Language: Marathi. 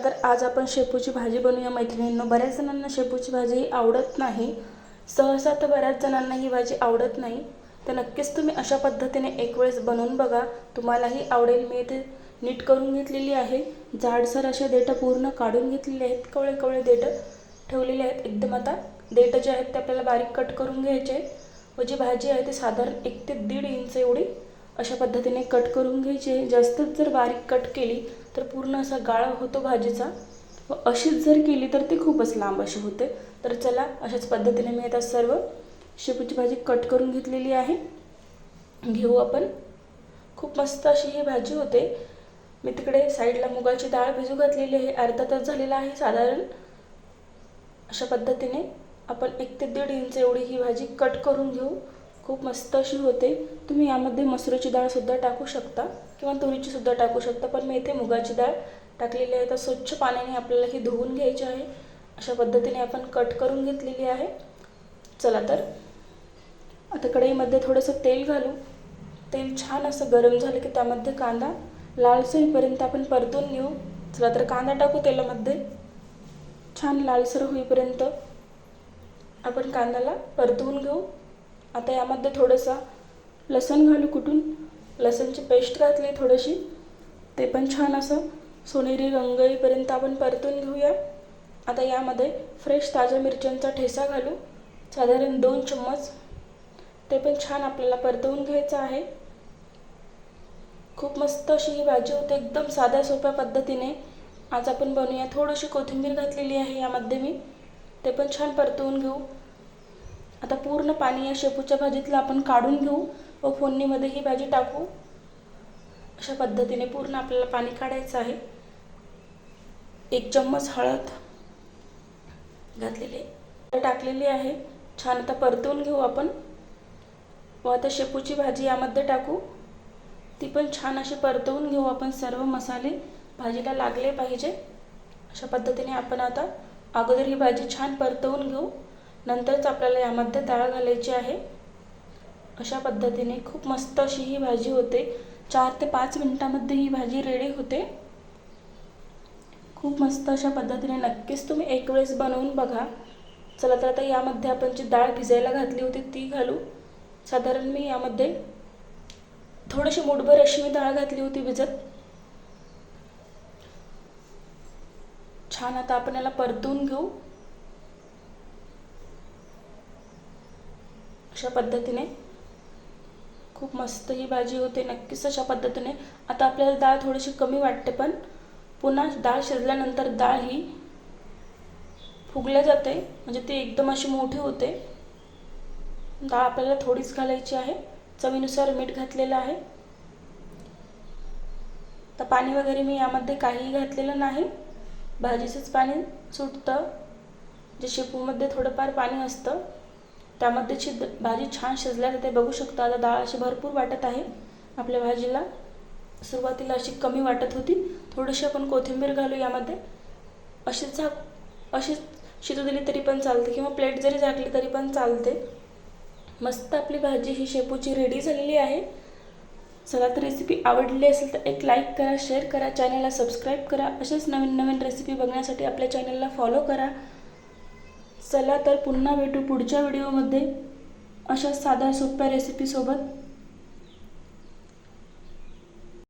तर आज आपण शेपूची भाजी बनवूया मैत्रिणींनो। बऱ्याच जणांना शेपूची भाजी आवडत नाही, सहसा तर बऱ्याच जणांना ही भाजी आवडत नाही। तर नक्कीच तुम्ही अशा पद्धतीने एक वेळेस बनवून बघा, तुम्हालाही आवडेल। मी इथे नीट करून घेतलेली आहे, जाडसर असे देठ पूर्ण काढून घेतलेले आहेत, कवळे कवळे देठ ठेवलेले आहेत एकदम। आता देठ जे आहेत ते आपल्याला बारीक कट करून घ्यायचे आहेत व जी भाजी आहे ती साधारण 1 ते 1.5 इंच एवढी अशा पद्धतीने कट करून घ्यायची आहे। जास्तच जर बारीक कट केली तर पूर्ण असा गाळा होतो भाजीचा, व अशीच जर केली तर ती खूपच लांब अशी होते। तर चला, अशाच पद्धतीने मी आता सर्व शेपूची भाजी कट करून घेतलेली आहे। घेऊ आपण। खूप मस्त अशी ही भाजी होते। मी तिकडे साईडला मुगाची डाळ भिजू घातलेली आहे, अर्धा तास झालेला आहे साधारण। अशा पद्धतीने आपण 1 ते 1.5 इंच एवढी ही भाजी कट करून घेऊ। खूप मस्त अशी होते। तुम्ही यामध्ये मसूरची डाळ सुद्धा टाकू शकता किंवा तुरीची सुद्धा टाकू शकता, पण मी इथे मुगाची डाळ टाकलेली आहे। तर स्वच्छ पाण्याने आपल्याला ही धुवून घ्यायची आहे। अशा पद्धतीने आपण कट करून घेतलेली आहे। चला तर आता कढईमध्ये थोडंसं तेल घालू। तेल छान असं गरम झालं की त्यामध्ये कांदा लालसर होईपर्यंत आपण परतून घेऊ। चला तर कांदा टाकू तेलामध्ये। छान लालसर होईपर्यंत आपण कांद्याला परतवून घेऊ। आता यामध्ये थोडंसं लसूण घालू कुटून। लसूणची पेस्ट घातली थोडीशी, ते पण छान असं सोनेरी रंग येईपर्यंत आपण परतून घेऊया। आता यामध्ये फ्रेश ताज्या मिरच्यांचा ठेचा घालू, साधारण 2 चम्मच। ते पण छान आपल्याला परतवून घ्यायचं आहे। खूप मस्त अशी ही भाजी होते, एकदम साध्या सोप्या पद्धतीने आज आपण बनवूया। थोडीशी कोथिंबीर घातलेली आहे यामध्ये मी, ते पण छान परतवून घेऊ। आता पूर्ण पाणी या शेपूच्या भाजीतलं आपण काढून घेऊ व फोडणीमध्ये ही भाजी टाकू। अशा पद्धतीने पूर्ण आपल्याला पाणी काढायचं आहे। 1 चम्मच हळद घातलेली टाकलेली आहे, छान आता परतवून घेऊ आपण। व आता शेपूची भाजी यामध्ये टाकू, ती पण छान अशी परतवून घेऊ आपण। सर्व मसाले भाजीला लागले पाहिजे अशा पद्धतीने आपण आता अगोदर ही भाजी छान परतवून घेऊ, नंतरच आपल्याला यामध्ये डाळ घालायची आहे। अशा पद्धतीने खूप मस्त अशी ही भाजी होते। 4 ते 5 मिनिटांमध्ये ही भाजी रेडी होते। खूप मस्त अशा पद्धतीने नक्कीच तुम्ही एक वेळेस बनवून बघा। चला तर आता यामध्ये आपण जी डाळ भिजायला घातली होती ती घालू। साधारण मी यामध्ये थोडीशी मूठभर अशी मी डाळ घातली होती भिजत। छान आता आपण याला परतून घेऊ। अशा पद्धतीने खूप मस्त ही भाजी होते, नक्कीच अशा पद्धतीने। आता आपल्याला डाळ थोडीशी कमी वाटते, पण पुन्हा डाळ शिजल्यानंतर डाळ ही फुगल्या जाते, म्हणजे ती एकदम अशी मोठी होते। डाळ आपल्याला थोडीच घालायची आहे, चवीनुसार मीठ घातलेलं आहे। तर पाणी वगैरे मी यामध्ये काहीही घातलेलं नाही, भाजीचंच पाणी सुटतं। जे शेपूमध्ये थोडंफार पाणी असतं त्यामध्ये भाजी छान शिजल्या जाते, बघू शकता। आता डाळ अशी भरपूर वाटत आहे आपल्या भाजीला। सुरुवातीला अशी कमी वाटत होती। थोडीशी आपण कोथिंबीर घालू यामध्ये। अशीच शिजू दिली तरी पण चालते किंवा प्लेट जरी झाकली तरी पण चालते। मस्त आपली भाजी ही शेपूची रेडी झालेली आहे। चला तर रेसिपी आवडली असेल तर एक लाईक करा, शेअर करा, चॅनलला सबस्क्राईब करा। अशाच नवीन नवीन रेसिपी बघण्यासाठी आपल्या चॅनलला फॉलो करा। चला तर पुन्हा भेटू पुढच्या व्हिडिओमध्ये अशाच साध्या सोप्या रेसिपीसोबत।